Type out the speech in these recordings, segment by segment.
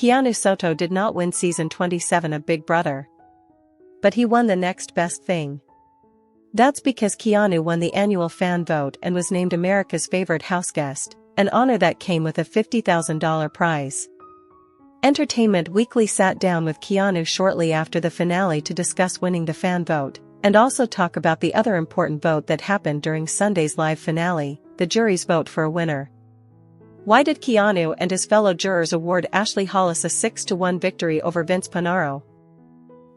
Keanu Soto did not win season 27 of Big Brother. But he won the next best thing. That's because Keanu won the annual fan vote and was named America's favorite houseguest, an honor that came with a $50,000 prize. Entertainment Weekly sat down with Keanu shortly after the finale to discuss winning the fan vote, and also talk about the other important vote that happened during Sunday's live finale, the jury's vote for a winner. Why did Keanu and his fellow jurors award Ashley Hollis a 6-1 victory over Vince Panaro?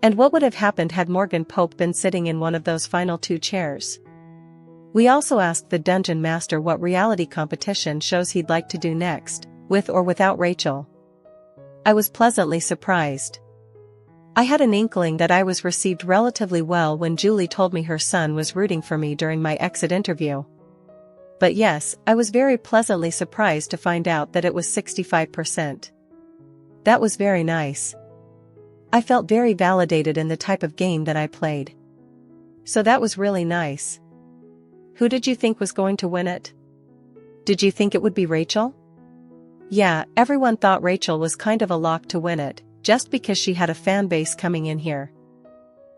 And what would have happened had Morgan Pope been sitting in one of those final two chairs? We also asked the Dungeon Master what reality competition shows he'd like to do next, with or without Rachel. I was pleasantly surprised. I had an inkling that I was received relatively well when Julie told me her son was rooting for me during my exit interview. But yes, I was very pleasantly surprised to find out that it was 65%. That was very nice. I felt very validated in the type of game that I played. So that was really nice. Who did you think was going to win it? Did you think it would be Rachel? Yeah, everyone thought Rachel was kind of a lock to win it, just because she had a fan base coming in here.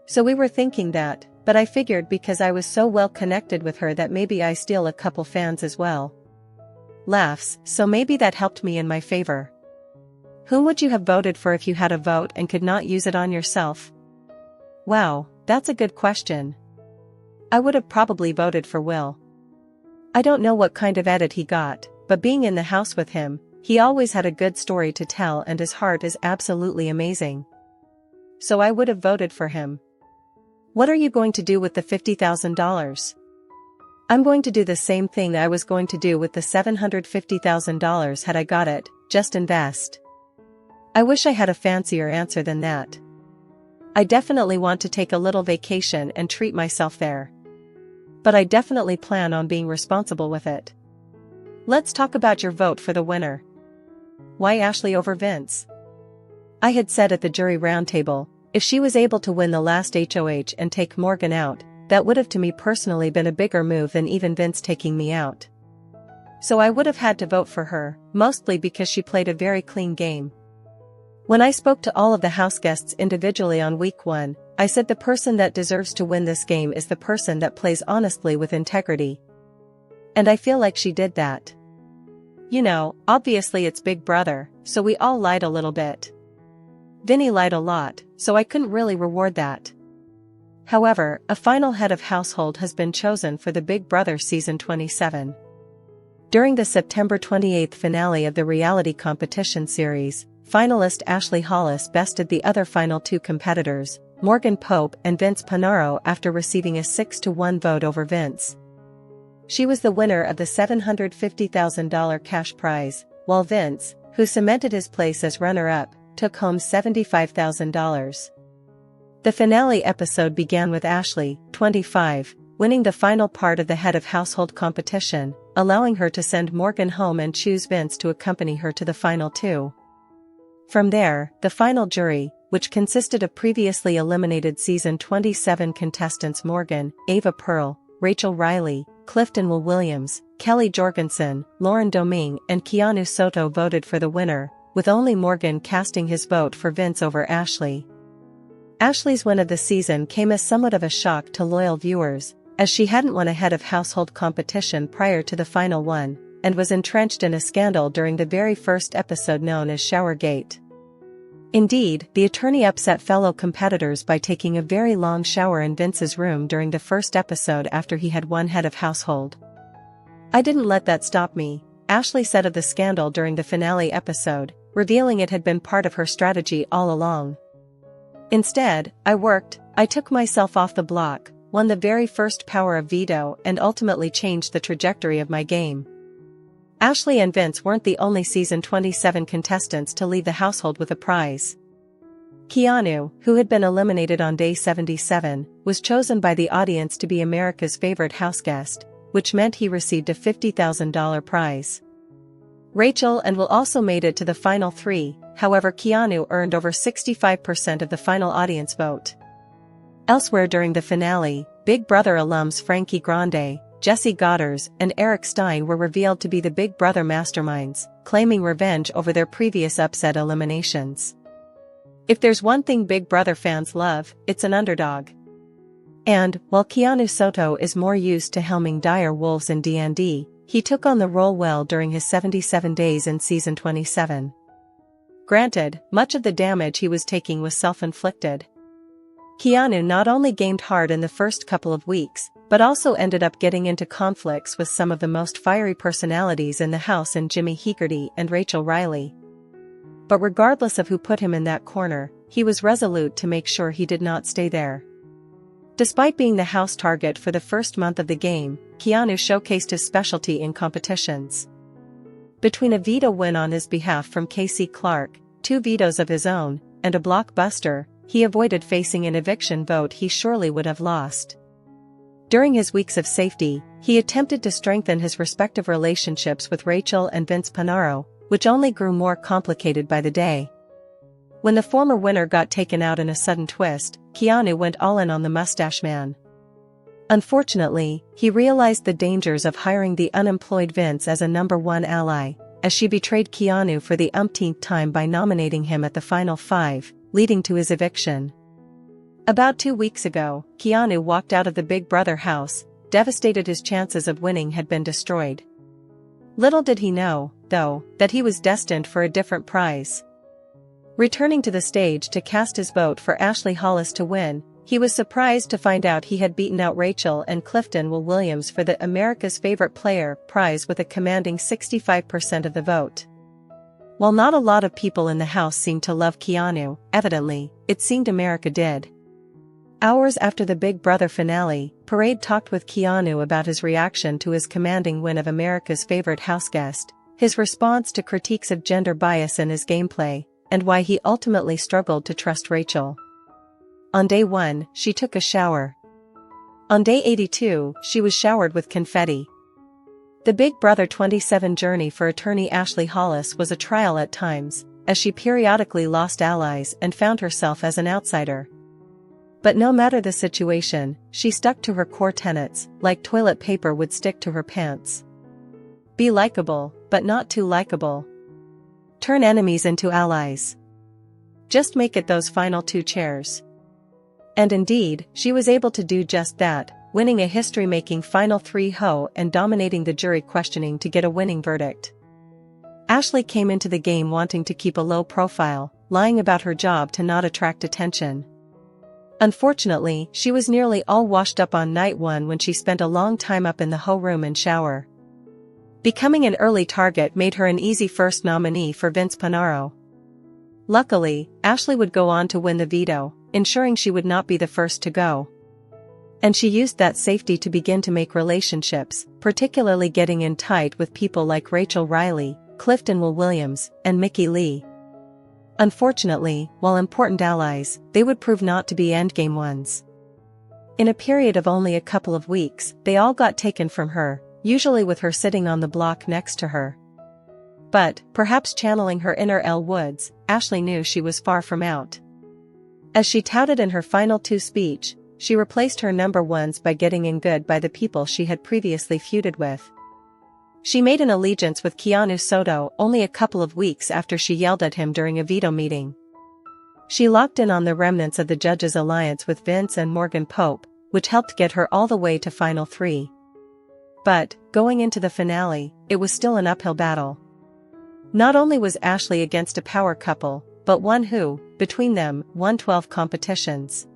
So we were thinking that, but I figured because I was so well connected with her that maybe I steal a couple fans as well. Laughs, so maybe that helped me in my favor. Whom would you have voted for if you had a vote and could not use it on yourself? Wow, that's a good question. I would have probably voted for Will. I don't know what kind of edit he got, but being in the house with him, he always had a good story to tell and his heart is absolutely amazing. So I would have voted for him. What are you going to do with the $50,000? I'm going to do the same thing I was going to do with the $750,000 had I got it, just invest. I wish I had a fancier answer than that. I definitely want to take a little vacation and treat myself there. But I definitely plan on being responsible with it. Let's talk about your vote for the winner. Why Ashley over Vince? I had said at the jury roundtable, if she was able to win the last HOH and take Morgan out, that would have to me personally been a bigger move than even Vince taking me out. So I would have had to vote for her, mostly because she played a very clean game. When I spoke to all of the house guests individually on week 1, I said the person that deserves to win this game is the person that plays honestly with integrity. And I feel like she did that. You know, obviously it's Big Brother, so we all lied a little bit. Vinny lied a lot, so I couldn't really reward that. However, a final head of household has been chosen for the Big Brother season 27. During the September 28th finale of the reality competition series, finalist Ashley Hollis bested the other final two competitors, Morgan Pope and Vince Panaro, after receiving a 6-1 vote over Vince. She was the winner of the $750,000 cash prize, while Vince, who cemented his place as runner-up, took home $75,000. The finale episode began with Ashley, 25, winning the final part of the head of household competition, allowing her to send Morgan home and choose Vince to accompany her to the final two. From there, the final jury, which consisted of previously eliminated season 27 contestants Morgan, Ava Pearl, Rachel Reilly, Clifton Williams, Kelly Jorgensen, Lauren Domingue and Keanu Soto, voted for the winner, with only Morgan casting his vote for Vince over Ashley. Ashley's win of the season came as somewhat of a shock to loyal viewers, as she hadn't won a head of household competition prior to the final one, and was entrenched in a scandal during the very first episode known as Showergate. Indeed, the attorney upset fellow competitors by taking a very long shower in Vince's room during the first episode after he had won head of household. I didn't let that stop me, Ashley said of the scandal during the finale episode, revealing it had been part of her strategy all along. Instead, I took myself off the block, won the very first power of veto and ultimately changed the trajectory of my game. Ashley and Vince weren't the only season 27 contestants to leave the household with a prize. Keanu, who had been eliminated on day 77, was chosen by the audience to be America's favorite houseguest, which meant he received a $50,000 prize. Rachel and Will also made it to the final three, however Keanu earned over 65% of the final audience vote. Elsewhere during the finale, Big Brother alums Frankie Grande, Jesse Goddard and Eric Stein were revealed to be the Big Brother masterminds, claiming revenge over their previous upset eliminations. If there's one thing Big Brother fans love, it's an underdog. And, while Keanu Soto is more used to helming dire wolves in D&D, he took on the role well during his 77 days in season 27. Granted, much of the damage he was taking was self-inflicted. Keanu not only gamed hard in the first couple of weeks, but also ended up getting into conflicts with some of the most fiery personalities in the house in Jimmy Hegarty and Rachel Reilly. But regardless of who put him in that corner, he was resolute to make sure he did not stay there. Despite being the house target for the first month of the game, Keanu showcased his specialty in competitions. Between a veto win on his behalf from Casey Clark, 2 vetoes of his own, and a blockbuster, he avoided facing an eviction vote he surely would have lost. During his weeks of safety, he attempted to strengthen his respective relationships with Rachel and Vince Panaro, which only grew more complicated by the day. When the former winner got taken out in a sudden twist, Keanu went all in on the mustache man. Unfortunately, he realized the dangers of hiring the unemployed Vince as a #1 ally, as she betrayed Keanu for the umpteenth time by nominating him at the final 5, leading to his eviction. About 2 weeks ago, Keanu walked out of the Big Brother house, devastated. His chances of winning had been destroyed. Little did he know, though, that he was destined for a different prize. Returning to the stage to cast his vote for Ashley Hollis to win, he was surprised to find out he had beaten out Rachel and Clifton Williams for the America's Favorite Player prize with a commanding 65% of the vote. While not a lot of people in the house seemed to love Keanu, evidently, it seemed America did. Hours after the Big Brother finale, Parade talked with Keanu about his reaction to his commanding win of America's Favorite Houseguest, his response to critiques of gender bias in his gameplay, and why he ultimately struggled to trust Rachel. On day 1, she took a shower. On day 82, she was showered with confetti. The Big Brother 27 journey for attorney Ashley Hollis was a trial at times, as she periodically lost allies and found herself as an outsider. But no matter the situation, she stuck to her core tenets, like toilet paper would stick to her pants. Be likable, but not too likable. Turn enemies into allies. Just make it those final 2 chairs. And indeed, she was able to do just that, winning a history-making final 3 ho and dominating the jury questioning to get a winning verdict. Ashley came into the game wanting to keep a low profile, lying about her job to not attract attention. Unfortunately, she was nearly all washed up on night 1 when she spent a long time up in the ho room and shower. Becoming an early target made her an easy first nominee for Vince Panaro. Luckily, Ashley would go on to win the veto, ensuring she would not be the first to go. And she used that safety to begin to make relationships, particularly getting in tight with people like Rachel Reilly, Clifton Williams, and Mickey Lee. Unfortunately, while important allies, they would prove not to be endgame ones. In a period of only a couple of weeks, they all got taken from her, usually with her sitting on the block next to her. But, perhaps channeling her inner Elle Woods, Ashley knew she was far from out. As she touted in her final 2 speech, she replaced her #1s by getting in good by the people she had previously feuded with. She made an allegiance with Keanu Soto only a couple of weeks after she yelled at him during a veto meeting. She locked in on the remnants of the judges' alliance with Vince and Morgan Pope, which helped get her all the way to final 3. But, going into the finale, it was still an uphill battle. Not only was Ashley against a power couple, but one who, between them, won 12 competitions.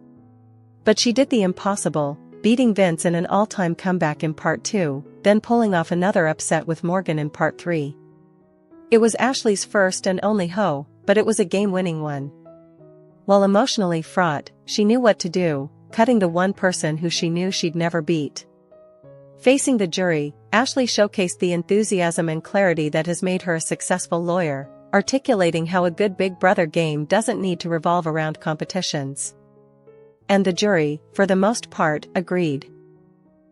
But she did the impossible, beating Vince in an all-time comeback in part 2, then pulling off another upset with Morgan in part 3. It was Ashley's first and only ho, but it was a game-winning one. While emotionally fraught, she knew what to do, cutting the one person who she knew she'd never beat. Facing the jury, Ashley showcased the enthusiasm and clarity that has made her a successful lawyer, articulating how a good Big Brother game doesn't need to revolve around competitions. And the jury, for the most part, agreed.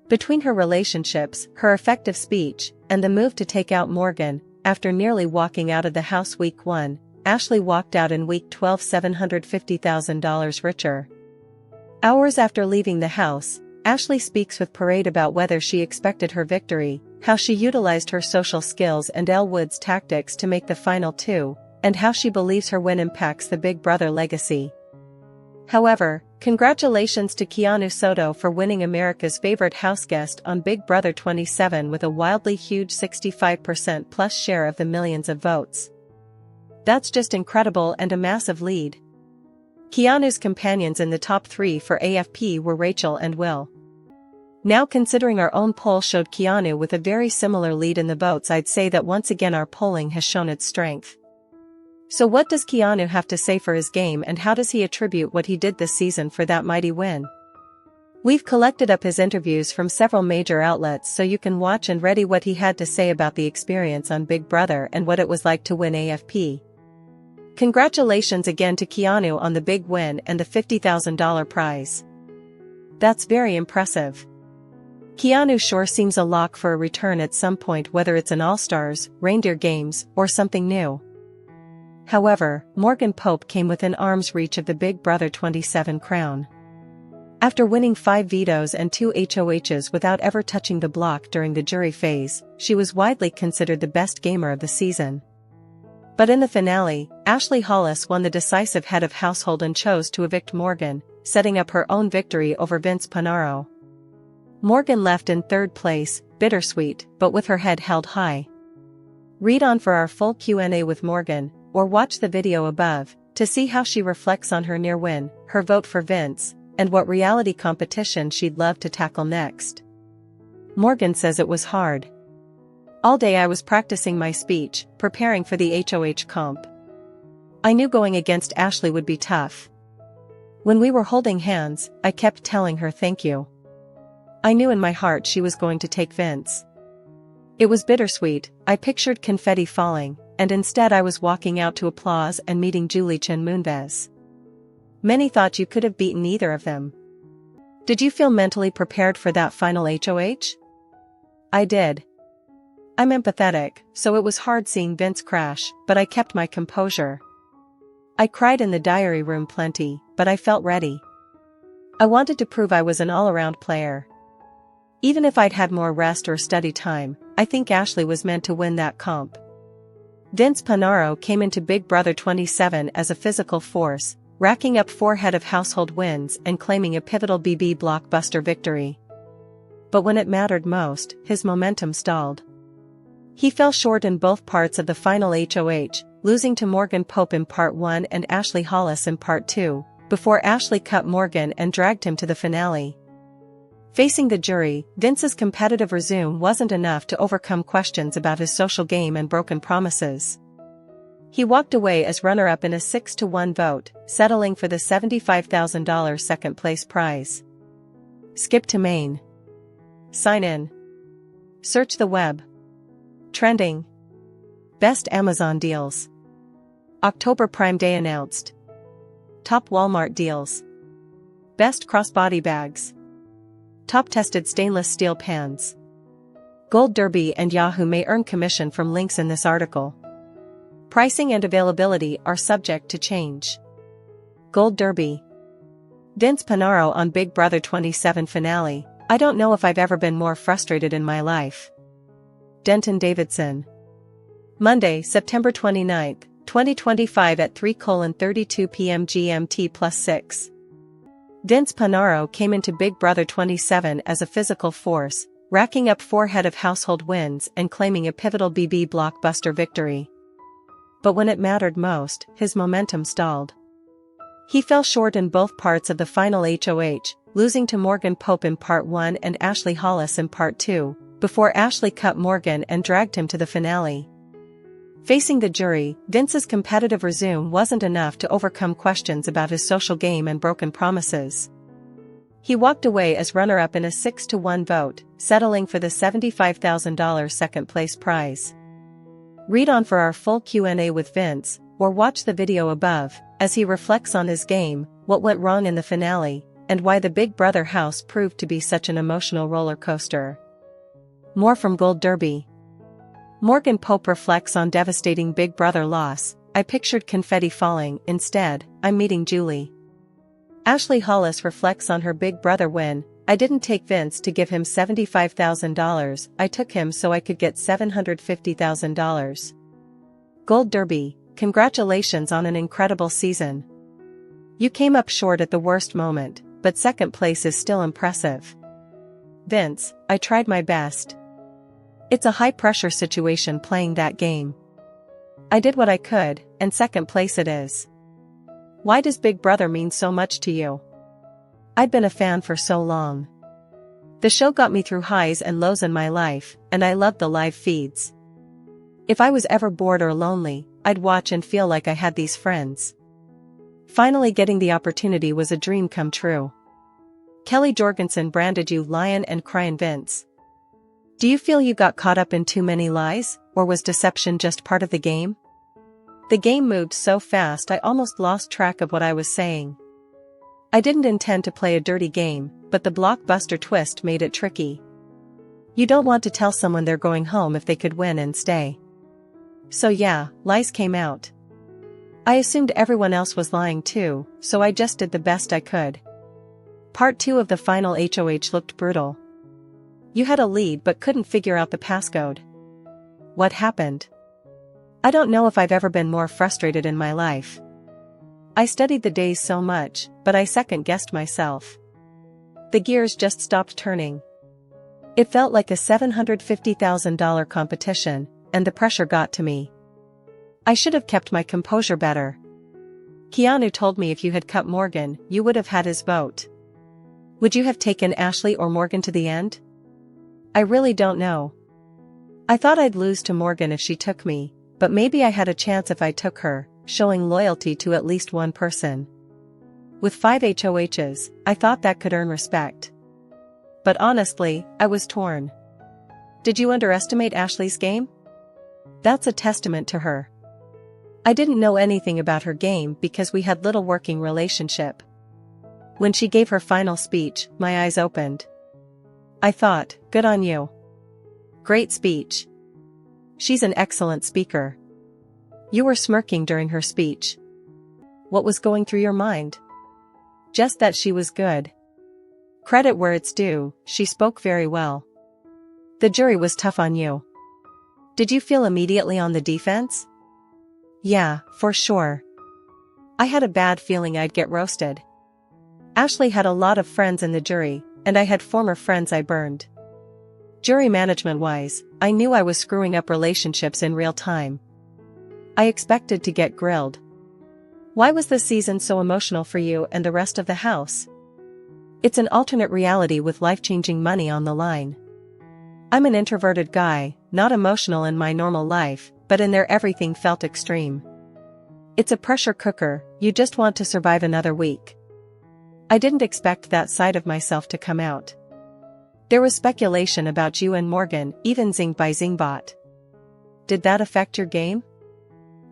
Between her relationships, her effective speech, and the move to take out Morgan, after nearly walking out of the house week 1, Ashley walked out in week 12 $750,000 richer. Hours after leaving the house, Ashley speaks with Parade about whether she expected her victory, how she utilized her social skills and Elle Woods' tactics to make the final two, and how she believes her win impacts the Big Brother legacy. However, congratulations to Keanu Soto for winning America's favorite houseguest on Big Brother 27 with a wildly huge 65% plus share of the millions of votes. That's just incredible and a massive lead. Keanu's companions in the top 3 for AFP were Rachel and Will. Now considering our own poll showed Keanu with a very similar lead in the votes, I'd say that once again our polling has shown its strength. So what does Keanu have to say for his game, and how does he attribute what he did this season for that mighty win? We've collected up his interviews from several major outlets so you can watch and read what he had to say about the experience on Big Brother and what it was like to win AFP. Congratulations again to Keanu on the big win and the $50,000 prize. That's very impressive. Keanu sure seems a lock for a return at some point, whether it's an All-Stars, Reindeer Games, or something new. However, Morgan Pope came within arm's reach of the Big Brother 27 crown. After winning 5 vetoes and 2 HOHs without ever touching the block during the jury phase, she was widely considered the best gamer of the season. But in the finale, Ashley Hollis won the decisive head of household and chose to evict Morgan, setting up her own victory over Vince Panaro. Morgan left in 3rd place, bittersweet, but with her head held high. Read on for our full Q&A with Morgan, or watch the video above, to see how she reflects on her near win, her vote for Vince, and what reality competition she'd love to tackle next. Morgan says it was hard. All day I was practicing my speech, preparing for the HOH comp. I knew going against Ashley would be tough. When we were holding hands, I kept telling her thank you. I knew in my heart she was going to take Vince. It was bittersweet. I pictured confetti falling, and instead I was walking out to applause and meeting Julie Chen Moonves. Many thought you could have beaten either of them. Did you feel mentally prepared for that final HOH? I did. I'm empathetic, so it was hard seeing Vince crash, but I kept my composure. I cried in the diary room plenty, but I felt ready. I wanted to prove I was an all-around player. Even if I'd had more rest or study time, I think Ashley was meant to win that comp. Vince Panaro came into Big Brother 27 as a physical force, racking up 4 head of household wins and claiming a pivotal BB blockbuster victory. But when it mattered most, his momentum stalled. He fell short in both parts of the final HOH, losing to Morgan Pope in Part 1 and Ashley Hollis in Part 2, before Ashley cut Morgan and dragged him to the finale. Facing the jury, Vince's competitive resume wasn't enough to overcome questions about his social game and broken promises. He walked away as runner-up in a 6-1 vote, settling for the $75,000 second-place prize. Skip to main. Sign in. Search the web. Trending. Best Amazon deals. October Prime Day announced. Top Walmart deals. Best crossbody bags. Top tested stainless steel pans. Gold Derby and Yahoo may earn commission from links in this article. Pricing and availability are subject to change. Gold Derby. Vince Panaro on Big Brother 27 finale. I don't know if I've ever been more frustrated in my life. Denton Davidson. Monday, September 29, 2025 at 3:32 p.m. GMT +6. Vince Panaro came into Big Brother 27 as a physical force, racking up 4 head of household wins and claiming a pivotal BB blockbuster victory. But when it mattered most, his momentum stalled. He fell short in both parts of the final HOH, losing to Morgan Pope in Part 1 and Ashley Hollis in Part 2, before Ashley cut Morgan and dragged him to the finale. Facing the jury, Vince's competitive resume wasn't enough to overcome questions about his social game and broken promises. He walked away as runner-up in a 6-1 vote, settling for the $75,000 second-place prize. Read on for our full Q&A with Vince, or watch the video above, as he reflects on his game, what went wrong in the finale, and why the Big Brother house proved to be such an emotional roller coaster. More from Gold Derby. Morgan Pope reflects on devastating Big Brother loss. I pictured confetti falling, instead, I'm meeting Julie. Ashley Hollis reflects on her Big Brother win. I didn't take Vince to give him $75,000, I took him so I could get $750,000. Gold Derby, congratulations on an incredible season. You came up short at the worst moment, but second place is still impressive. Vince, I tried my best. It's a high-pressure situation playing that game. I did what I could, and second place it is. Why does Big Brother mean so much to you? I'd been a fan for so long. The show got me through highs and lows in my life, and I loved the live feeds. If I was ever bored or lonely, I'd watch and feel like I had these friends. Finally getting the opportunity was a dream come true. Kelly Jorgensen branded you lion and crying Vince. Do you feel you got caught up in too many lies, or was deception just part of the game? The game moved so fast I almost lost track of what I was saying. I didn't intend to play a dirty game, but the blockbuster twist made it tricky. You don't want to tell someone they're going home if they could win and stay. So yeah, lies came out. I assumed everyone else was lying too, so I just did the best I could. Part 2 of the final HOH looked brutal. You had a lead but couldn't figure out the passcode. What happened? I don't know if I've ever been more frustrated in my life. I studied the days so much, but I second-guessed myself. The gears just stopped turning. It felt like a $750,000 competition, and the pressure got to me. I should have kept my composure better. Keanu told me if you had cut Morgan, you would have had his vote. Would you have taken Ashley or Morgan to the end? I really don't know. I thought I'd lose to Morgan if she took me, but maybe I had a chance if I took her, showing loyalty to at least one person. With 5 HOHs, I thought that could earn respect. But honestly, I was torn. Did you underestimate Ashley's game? That's a testament to her. I didn't know anything about her game because we had little working relationship. When she gave her final speech, my eyes opened. I thought, good on you. Great speech. She's an excellent speaker. You were smirking during her speech. What was going through your mind? Just that she was good. Credit where it's due, she spoke very well. The jury was tough on you. Did you feel immediately on the defense? Yeah, for sure. I had a bad feeling I'd get roasted. Ashley had a lot of friends in the jury, and I had former friends I burned. Jury management-wise, I knew I was screwing up relationships in real time. I expected to get grilled. Why was this season so emotional for you and the rest of the house? It's an alternate reality with life-changing money on the line. I'm an introverted guy, not emotional in my normal life, but in there everything felt extreme. It's a pressure cooker, you just want to survive another week. I didn't expect that side of myself to come out. There was speculation about you and Morgan, even zinged by Zingbot. Did that affect your game?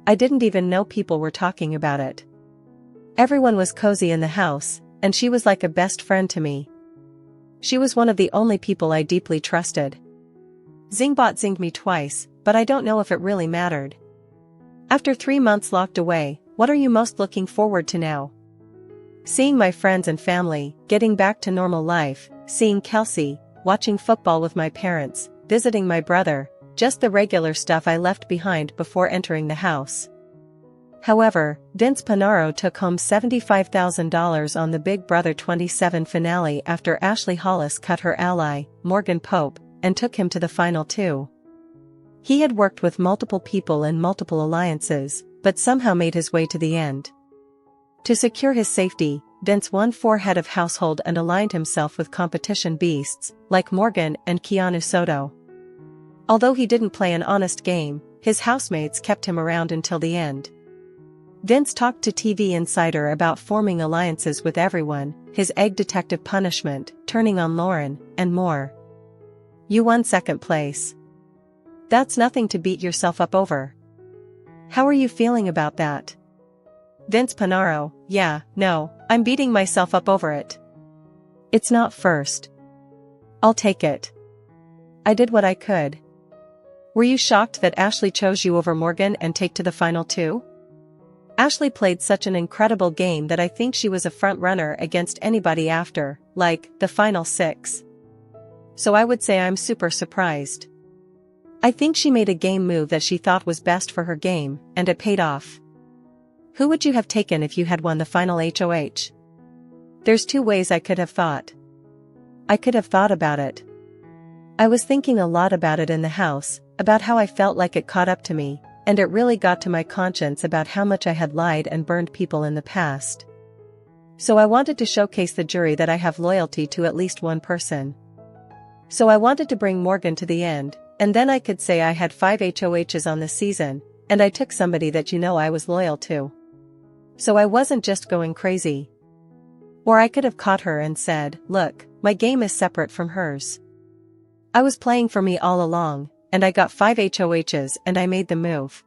I didn't even know people were talking about it. Everyone was cozy in the house, and she was like a best friend to me. She was one of the only people I deeply trusted. Zingbot zinged me twice, but I don't know if it really mattered. After 3 months locked away, what are you most looking forward to now? Seeing my friends and family, getting back to normal life, seeing Kelsey, watching football with my parents, visiting my brother, just the regular stuff I left behind before entering the house. However, Vince Panaro took home $75,000 on the Big Brother 27 finale after Ashley Hollis cut her ally, Morgan Pope, and took him to the final 2. He had worked with multiple people in multiple alliances, but somehow made his way to the end. To secure his safety, Vince won 4 head of household and aligned himself with competition beasts, like Morgan and Keanu Soto. Although he didn't play an honest game, his housemates kept him around until the end. Vince talked to TV Insider about forming alliances with everyone, his egg detective punishment, turning on Lauren, and more. You won second place. That's nothing to beat yourself up over. How are you feeling about that? Vince Panaro, yeah, no, I'm beating myself up over it. It's not first. I'll take it. I did what I could. Were you shocked that Ashley chose you over Morgan and take to the final 2? Ashley played such an incredible game that I think she was a front runner against anybody after, like, the final 6. So I would say I'm super surprised. I think she made a game move that she thought was best for her game, and it paid off. Who would you have taken if you had won the final HOH? There's 2 ways I could have thought. I could have thought about it. I was thinking a lot about it in the house, about how I felt like it caught up to me, and it really got to my conscience about how much I had lied and burned people in the past. So I wanted to showcase the jury that I have loyalty to at least one person. So I wanted to bring Morgan to the end, and then I could say I had 5 HOHs on the season, and I took somebody that I was loyal to. So I wasn't just going crazy. Or I could have caught her and said, look, my game is separate from hers. I was playing for me all along, and I got 5 HOHs and I made the move.